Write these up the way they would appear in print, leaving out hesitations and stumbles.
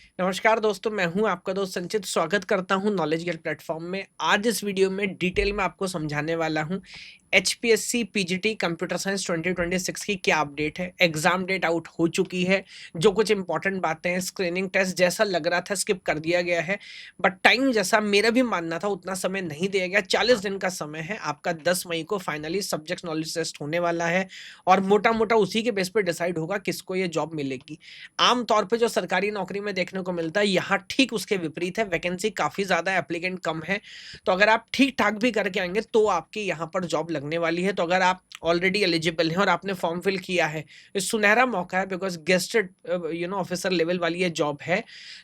नमस्कार दोस्तों, मैं हूं आपका दोस्त संचित। स्वागत करता हूं नॉलेज गेट प्लेटफॉर्म में। आज इस वीडियो में डिटेल में आपको समझाने वाला हूं एचपीएससी पीजीटी कंप्यूटर साइंस 2026 की क्या अपडेट है। एग्जाम डेट आउट हो चुकी है। जो कुछ इंपॉर्टेंट बातें हैं, स्क्रीनिंग टेस्ट जैसा लग रहा था स्किप कर दिया गया है, बट टाइम जैसा मेरा भी मानना था उतना समय नहीं दिया गया। 40 दिन का समय है। आपका 10 मई को फाइनली सब्जेक्ट नॉलेज टेस्ट होने वाला है और मोटा मोटा उसी के बेस पर डिसाइड होगा किसको ये जॉब मिलेगी। आम तौर पे जो सरकारी नौकरी में देखने को मिलता है, यहाँ ठीक उसके विपरीत है। वैकेंसी काफ़ी ज़्यादा, एप्लीकेंट कम है। तो अगर आप ठीक-ठाक भी करके आएँगे, तो आपकी यहाँ पर जॉब लगने वाली है। तो अगर आप ऑलरेडी एलिजिबल हैं और आपने फॉर्म फिल किया है, ये सुनहरा मौका है, बिकॉज़ गेस्टेड ऑफिसर लेवल वाली ये जॉब है।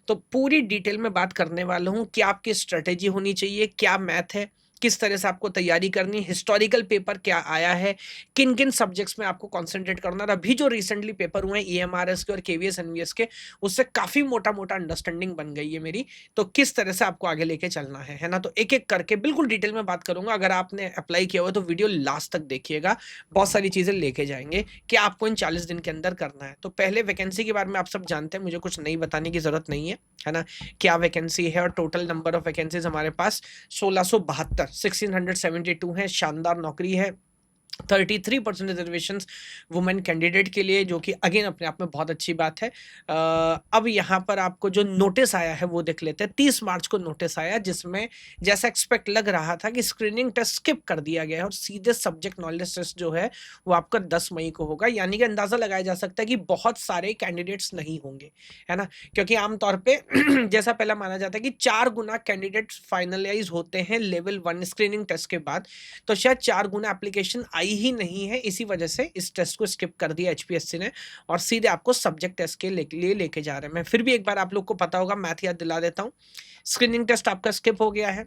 तो पूरी डिटेल में बात करने वाला हूँ, क्या आपकी स्ट्रैटेजी होनी चाहिए, क्या मैथ है, किस तरह से आपको तैयारी करनी है, हिस्टोरिकल पेपर क्या आया है, किन-किन सब्जेक्ट्स में आपको कंसंट्रेट करना है। और अभी जो रिसेंटली पेपर हुए हैं ईएमआरएस के और केवीएस एनवीएस के, उससे काफ़ी मोटा-मोटा अंडरस्टैंडिंग बन गई है मेरी। तो किस तरह से आपको आगे लेके चलना है ना? तो एक-एक करके बिल्कुल डिटेल में बात करूँगा। अगर आपने अप्लाई किया हुआ है तो वीडियो लास्ट तक देखिएगा, बहुत सारी चीज़ें लेके जाएँगे कि आपको इन 40 दिन के अंदर करना है। तो पहले वैकेंसी के बारे में आप सब जानते हैं, मुझे कुछ नई बताने की ज़रूरत नहीं है ना? क्या वैकेंसी है और टोटल नंबर ऑफ वैकेंसीज़ हमारे पास 1672 1672 है। शानदार नौकरी है। 33% रिजर्वेशंस वुमेन कैंडिडेट के लिए, जो कि अगेन अपने आप में बहुत अच्छी बात है। अब यहाँ पर आपको जो नोटिस आया है वो देख लेते हैं। 30 मार्च को नोटिस आया, जिसमें जैसा एक्सपेक्ट लग रहा था कि स्क्रीनिंग टेस्ट स्किप कर दिया गया है और सीधे सब्जेक्ट नॉलेज टेस्ट जो है वो आपका 10 मई को होगा। यानी कि अंदाजा लगाया जा सकता है कि बहुत सारे कैंडिडेट्स नहीं होंगे, है ना? क्योंकि आमतौर पे जैसा पहला माना जाता है कि 4 गुना कैंडिडेट्स फाइनलाइज होते हैं लेवल 1 स्क्रीनिंग टेस्ट के बाद। तो शायद 4 गुना एप्लीकेशन आई ही नहीं है, इसी वजह से इस टेस्ट को स्किप कर दिया एचपीएससी ने और सीधे आपको सब्जेक्ट टेस्ट के लिए लेके जा रहे हैं। मैं फिर भी एक बार आप लोग को पता होगा, मैथ याद दिला देता हूँ। स्क्रीनिंग टेस्ट आपका स्किप हो गया है।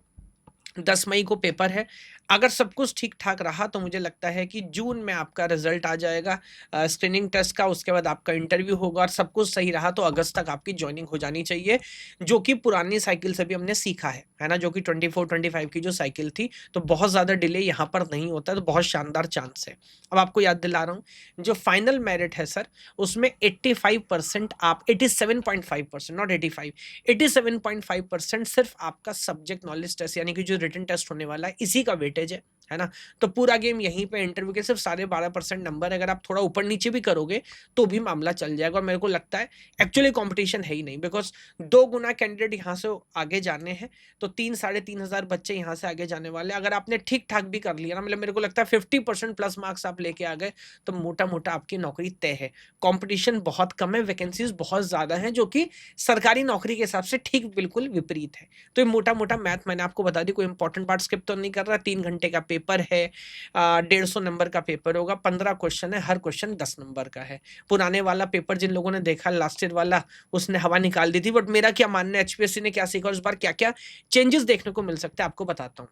10 मई को पेपर है। अगर सब कुछ ठीक-ठाक रहा तो मुझे लगता है कि जून में आपका रिज़ल्ट आ जाएगा स्क्रीनिंग टेस्ट का। उसके बाद आपका इंटरव्यू होगा और सब कुछ सही रहा तो अगस्त तक आपकी जॉइनिंग हो जानी चाहिए, जो कि पुरानी साइकिल से भी हमने सीखा है ना? जो कि 24-25 की जो साइकिल थी, तो बहुत ज़्यादा डिले यहाँ पर नहीं होता है, तो बहुत शानदार चांस है। अब आपको याद दिला रहा हूँ, जो फाइनल मेरिट है सर, उसमें 85% आप 87.5% नॉट 85, 87.5% सिर्फ आपका सब्जेक्ट नॉलेज टेस्ट यानी कि जो रिटन टेस्ट होने वाला है, इसी का वेटेज है ना? तो पूरा गेम यहीं पे इंटरव्यू के सिर्फ 12.5% नंबर है। अगर आप थोड़ा ऊपर-नीचे भी करोगे, तो भी मामला चल जाएगा और मेरे को लगता है एक्चुअली कॉम्पिटिशन है ही नहीं, बिकॉज़ 2 गुना कैंडिडेट यहाँ से आगे जाने हैं, तो 3 साढ़े 3 हज़ार बच्चे यहाँ से आगे जाने वाले हैं। अगर आपने ठीक-ठाक भी कर लिया ना, मतलब मेरे को लगता है 50% प्लस मार्क्स आप लेके आ गए, तो मोटा-मोटा आपकी नौकरी तय है। कॉम्पिटिशन बहुत कम है, वैकेंसीज़ बहुत ज़्यादा हैं, जो कि सरकारी नौकरी के हिसाब से ठीक बिल्कुल विपरीत है। तो ये मोटा-मोटा मैथ मैंने आपको बता दी, कोई इंपॉर्टेंट पार्ट स्किप तो नहीं कर रहा। 3 घंटे का पेपर है, 150 नंबर का पेपर होगा, 15 क्वेश्चन है, हर क्वेश्चन 10 नंबर का है। पुराने वाला पेपर जिन लोगों ने देखा लास्ट ईयर वाला, उसने हवा निकाल दी थी, बट मेरा क्या मानना है एचपीएससी ने क्या सीखा और इस बार क्या-क्या चेंजेस देखने को मिल सकते हैं, आपको बताता हूँ।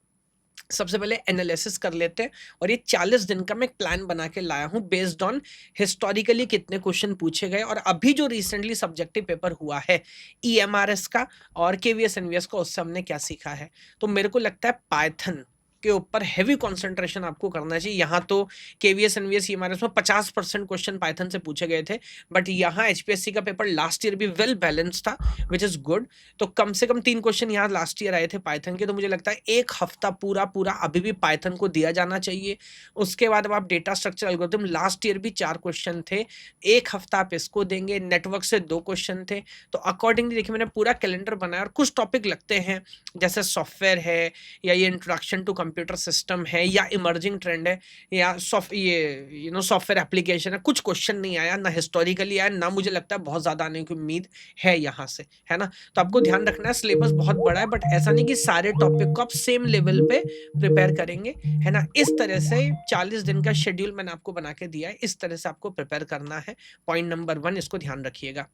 सबसे पहले एनालिसिस कर लेते हैं और ये 40 दिन का मैं एक प्लान बना के लाया हूँ बेस्ड ऑन हिस्टोरिकली कितने क्वेश्चन पूछे गए और अभी जो रिसेंटली सब्जेक्टिव पेपर हुआ है ईएमआरएस का और केवीएस एनवीएस का, उससे हमने क्या सीखा है। तो मेरे को लगता है पाइथन के ऊपर हेवी कंसंट्रेशन आपको करना चाहिए। यहाँ तो केवीएस एनवीएस ईएमआरएस में 50% क्वेश्चन पाइथन से पूछे गए थे, बट यहाँ एचपीएससी का पेपर लास्ट ईयर भी वेल बैलेंस था, विच इज गुड। तो कम से कम 3 क्वेश्चन यहाँ लास्ट ईयर आए थे पाइथन के, तो मुझे लगता है 1 हफ्ता पूरा अभी भी पाइथन को दिया जाना चाहिए। उसके बाद अब आप data structure algorithm, last year भी 4 क्वेश्चन थे, 1 हफ्ता आप इसको देंगे। नेटवर्क से 2 क्वेश्चन थे। तो अकॉर्डिंगली देखिए, मैंने पूरा कैलेंडर बनाया और कुछ टॉपिक लगते हैं, जैसे सॉफ्टवेयर है या ये इंट्रोडक्शन टू कंप्यूटर सिस्टम है या इमर्जिंग ट्रेंड है या सॉफ्टवेयर एप्लीकेशन है। कुछ क्वेश्चन नहीं आया, ना हिस्टोरिकली आया, ना मुझे लगता है बहुत ज़्यादा आने की उम्मीद है यहाँ से, है ना? तो आपको ध्यान रखना है, सिलेबस बहुत बड़ा है, बट ऐसा नहीं कि सारे टॉपिक को आप सेम लेवल पे प्रिपेयर करेंगे, है ना? इस तरह से 40 दिन का शेड्यूल मैंने आपको बना के दिया है, इस तरह से आपको प्रिपेयर करना है। पॉइंट नंबर 1, इसको ध्यान रखिएगा।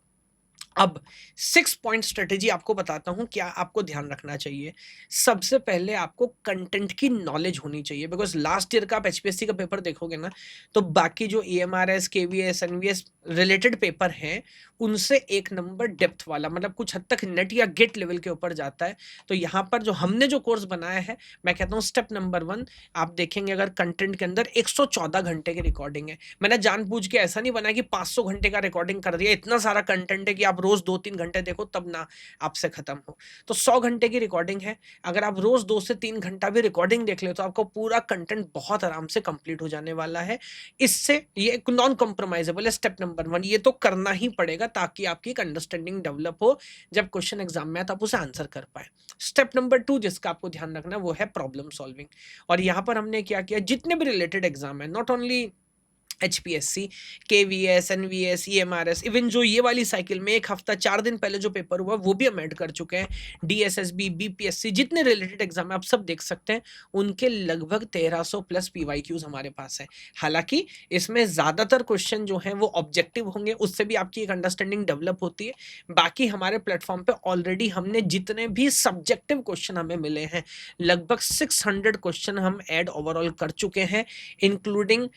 अब 6 पॉइंट स्ट्रेटेजी आपको बताता हूँ, क्या आपको ध्यान रखना चाहिए। सबसे पहले आपको कंटेंट की नॉलेज होनी चाहिए, बिकॉज़ लास्ट ईयर का आप एचपीएससी का पेपर देखोगे ना, तो बाकी जो EMRS, KVS, NVS related paper हैं, उनसे 1 नंबर डेप्थ वाला, मतलब कुछ हद तक नेट या गेट लेवल के ऊपर जाता है। तो यहाँ पर जो हमने जो कोर्स बनाया है, मैं कहता हूँ स्टेप नंबर 1, आप देखेंगे अगर कंटेंट के अंदर 114 घंटे की रिकॉर्डिंग है। मैंने जानबूझ के ऐसा नहीं बनाया कि 500 घंटे का रिकॉर्डिंग कर दिया, इतना सारा कंटेंट है कि आप रोज 2-3 घंटे देखो तब ना आपसे खत्म हो। तो 100 घंटे की रिकॉर्डिंग है, अगर आप रोज 2 से 3 घंटा भी रिकॉर्डिंग देख ले तो आपको पूरा कंटेंट बहुत आराम से कंप्लीट हो जाने वाला है। इससे ये एक नॉन कॉम्प्रोमाइजेबल है स्टेप नंबर 1, ये तो करना ही पड़ेगा ताकि आपकी एक अंडरस्टैंडिंग डेवलप हो, जब क्वेश्चन एग्जाम में आए तो आप उसे आंसर कर पाए। स्टेप नंबर 2 जिसका आपको ध्यान रखना है वो है प्रॉब्लम सॉल्विंग। और यहाँ पर हमने क्या किया, जितने भी रिलेटेड एग्जाम है, not only HPSC, KVS, NVS, EMRS, even जो ये वाली साइकिल में 1 हफ्ता 4 दिन पहले जो पेपर हुआ वो भी हम ऐड कर चुके हैं। डीएसएसबी, बीपीएससी, जितने रिलेटेड एग्जाम है आप सब देख सकते हैं, उनके लगभग 1300 प्लस पीवाईक्यूज हमारे पास है। हालांकि इसमें ज्यादातर क्वेश्चन जो हैं वो ऑब्जेक्टिव होंगे, उससे भी आपकी एक अंडरस्टैंडिंग डेवलप होती है। बाकी हमारे प्लेटफॉर्म पे ऑलरेडी हमने जितने भी सब्जेक्टिव क्वेश्चन हमें मिले हैं, लगभग 600 क्वेश्चन हम ऐड ओवरऑल कर चुके हैं, including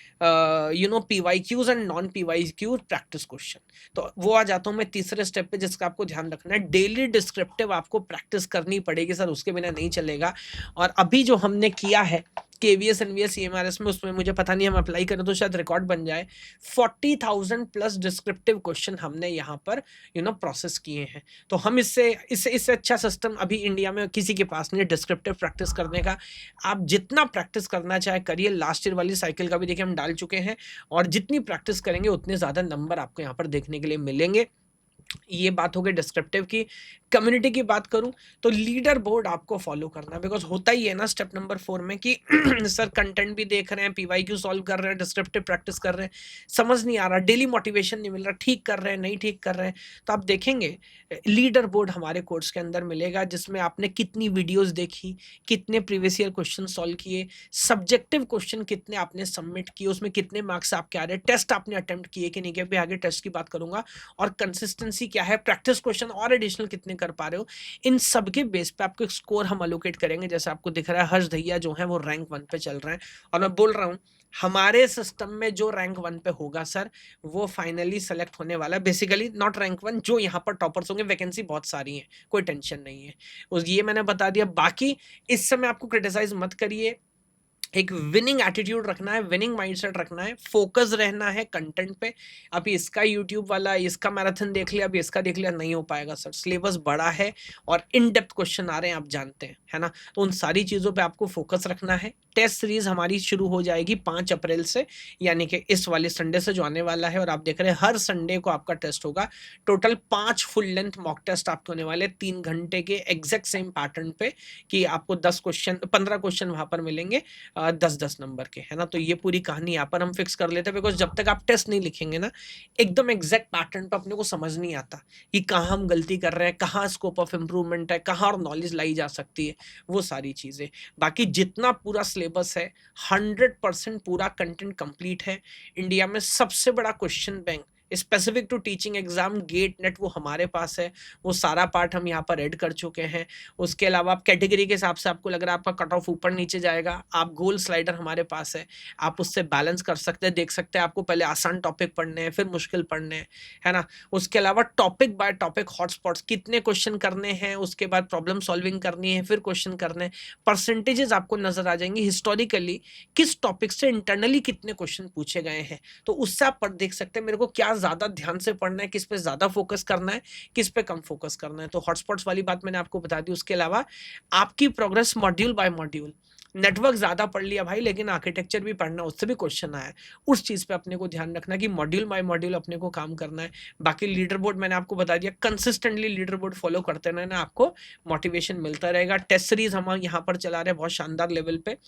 PYQs and non PYQs practice question. तो वो आ जाता हूं मैं तीसरे स्टेप पे, जिसका आपको ध्यान रखना है, डेली डिस्क्रिप्टिव आपको प्रैक्टिस करनी पड़ेगी सर, उसके बिना नहीं चलेगा। और अभी जो हमने किया है केवीएस, एनवीएस, ईएमआरएस में, उसमें मुझे पता नहीं हम अप्लाई करें तो शायद रिकॉर्ड बन जाए। 40,000 प्लस डिस्क्रिप्टिव क्वेश्चन हमने यहाँ पर प्रोसेस किए हैं। तो हम इससे अच्छा सिस्टम अभी इंडिया में किसी के पास नहीं है डिस्क्रिप्टिव प्रैक्टिस करने का। आप जितना प्रैक्टिस करना चाहे करिए, लास्ट ईयर वाली साइकिल का भी देखिए हम डाल चुके हैं, और जितनी प्रैक्टिस करेंगे उतने ज्यादा नंबर आपको यहाँ पर देखने के लिए मिलेंगे। ये बात हो गई डिस्क्रिप्टिव की। कम्युनिटी की बात करूं तो लीडर बोर्ड आपको फॉलो करना है, बिकॉज होता ही है ना स्टेप नंबर 4 में कि सर कंटेंट भी देख रहे हैं, पीवाईक्यू सॉल्व कर रहे हैं, डिस्क्रिप्टिव प्रैक्टिस कर रहे हैं, समझ नहीं आ रहा, डेली मोटिवेशन नहीं मिल रहा, ठीक कर रहे हैं नहीं ठीक कर रहे हैं, तो आप देखेंगे लीडर बोर्ड हमारे कोर्स के अंदर मिलेगा, जिसमें आपने कितनी वीडियोज देखी, कितने प्रीवियस ईयर क्वेश्चन सॉल्व किए, सब्जेक्टिव क्वेश्चन कितने आपने सबमिट किए, उसमें कितने मार्क्स आपके आ रहे हैं, टेस्ट आपने अटेम्प्ट किए कि नहीं किए, आगे टेस्ट की बात करूंगा, और कंसिस्टेंसी क्या है, प्रैक्टिस क्वेश्चन और एडिशनल कितने कर पा रहे हो, इन सब के बेस पे आपको एक स्कोर हम अलोकेट करेंगे। जैसे आपको दिख रहा है हर्ष दहिया जो है वो रैंक 1 पे चल रहे हैं, और मैं बोल रहा हूँ हमारे सिस्टम में जो रैंक 1 पे होगा सर, वो फाइनली सेलेक्ट होने वाला है। बेसिकली नॉट रैंक 1, जो यहाँ पर टॉपर्स होंगे, वैकेंसी बहुत सारी है, कोई टेंशन नहीं है, ये मैंने बता दिया। बाकी इस समय आपको क्रिटिसाइज मत करिए, एक विनिंग एटीट्यूड रखना है, विनिंग माइंडसेट रखना है, फोकस रहना है कंटेंट पे। अभी इसका यूट्यूब वाला, इसका मैराथन देख लिया, अभी इसका देख लिया, नहीं हो पाएगा सर, सिलेबस बड़ा है और इन डेप्थ क्वेश्चन आ रहे हैं, आप जानते हैं, है ना। तो उन सारी चीज़ों पे आपको फोकस रखना है। टेस्ट सीरीज हमारी शुरू हो जाएगी 5 अप्रैल से, यानी कि इस वाले संडे से जो आने वाला है, और आप देख रहे हैं हर संडे को आपका टेस्ट होगा। Total 5 full length mock test आपके होने वाले, 3 घंटे के एग्जैक्ट सेम पैटर्न पे, कि आपको 15 क्वेश्चन वहां पर मिलेंगे, 10-10 नंबर के, है ना। तो ये पूरी कहानी यहाँ पर हम फिक्स कर लेते हैं, बिकॉज जब तक आप टेस्ट नहीं लिखेंगे ना एकदम एग्जैक्ट पैटर्न पे, अपने को समझ नहीं आता कि कहाँ हम गलती कर रहे हैं, कहाँ स्कोप ऑफ इम्प्रूवमेंट है, कहाँ और नॉलेज लाई जा सकती है, वो सारी चीज़ें। बाकी जितना पूरा सिलेबस है 100% पूरा कंटेंट कंप्लीट है। इंडिया में सबसे बड़ा question bank specific to teaching exam GATE NET वो हमारे पास है, वो सारा पार्ट हम यहाँ पर ऐड कर चुके हैं। उसके अलावा आप कैटेगरी के हिसाब से आपको लग रहा है आपका कट ऑफ ऊपर नीचे जाएगा, आप गोल स्लाइडर हमारे पास है, आप उससे बैलेंस कर सकते हैं, देख सकते हैं आपको पहले आसान टॉपिक पढ़ने हैं, फिर मुश्किल पढ़ने हैं, है ना। उसके अलावा टॉपिक बाय टॉपिक हॉटस्पॉट्स कितने क्वेश्चन करने हैं, उसके बाद प्रॉब्लम सॉल्विंग करनी है, फिर क्वेश्चन करने हैं, परसेंटेजेस आपको नजर आ जाएंगी हिस्टोरिकली, किस टॉपिक से इंटरनली कितने क्वेश्चन पूछे गए हैं, तो उससे आप देख सकते हैं मेरे को क्या ज्यादा ध्यान से पढ़ना है, किस पे ज्यादा फोकस करना है, किस पे कम फोकस करना है। तो हॉटस्पॉट्स वाली बात मैंने आपको बता दी। उसके अलावा आपकी progress module by module, network ज्यादा पढ़ लिया भाई लेकिन आर्किटेक्चर भी पढ़ना, उससे भी क्वेश्चन आया, उस चीज पे अपने को ध्यान रखना कि मॉड्यूल बाय मॉड्यूल अपने को काम करना है। बाकी लीडर बोर्ड मैंने आपको बता दिया, कंसिस्टेंटली लीडर बोर्ड फॉलो करते रहना, आपको मोटिवेशन मिलता रहेगा। टेस्ट सीरीज हम यहाँ पर चला रहे हैं बहुत शानदार लेवल पे।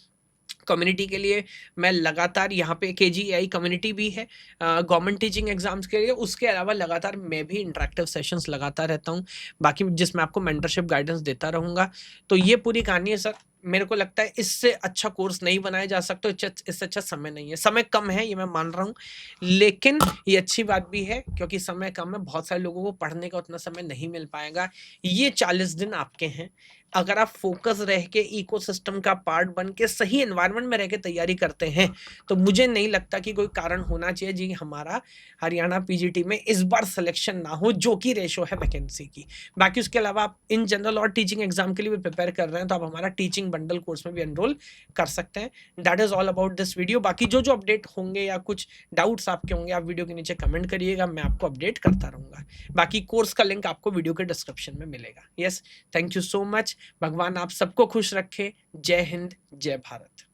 कम्युनिटी के लिए मैं लगातार यहाँ पे KGAI कम्युनिटी भी है गवर्नमेंट टीचिंग एग्जाम्स के लिए, उसके अलावा लगातार मैं भी इंटरेक्टिव सेशंस लगाता रहता हूँ, बाकी जिसमें आपको मेंटरशिप गाइडेंस देता रहूँगा। तो ये पूरी कहानी है सर। मेरे को लगता है इससे अच्छा कोर्स नहीं बनाया जा सकता, इससे अच्छा समय नहीं है। समय कम है ये मैं मान रहा हूँ, लेकिन ये अच्छी बात भी है क्योंकि समय कम है, बहुत सारे लोगों को पढ़ने का उतना समय नहीं मिल पाएगा। ये 40 दिन आपके हैं, अगर आप फोकस रह के इकोसिस्टम का पार्ट बन के सही एनवायरनमेंट में रह के तैयारी करते हैं, तो मुझे नहीं लगता कि कोई कारण होना चाहिए जी हमारा हरियाणा पीजीटी में इस बार सिलेक्शन ना हो, जो कि रेशो है वैकेंसी की। बाकी उसके अलावा आप इन जनरल और टीचिंग एग्जाम के लिए भी प्रिपेयर कर रहे हैं तो आप हमारा टीचिंग कोडिंग बंडल कोर्स में भी एनरोल कर सकते हैं। That is all about this video. बाकी जो जो अपडेट होंगे या कुछ डाउट्स आपके होंगे, आप वीडियो के नीचे कमेंट करिएगा, मैं आपको अपडेट करता रहूंगा। बाकी कोर्स का लिंक आपको वीडियो के डिस्क्रिप्शन में मिलेगा। Yes, thank you so much. भगवान आप सबको खुश रखे। जय हिंद, जय भारत।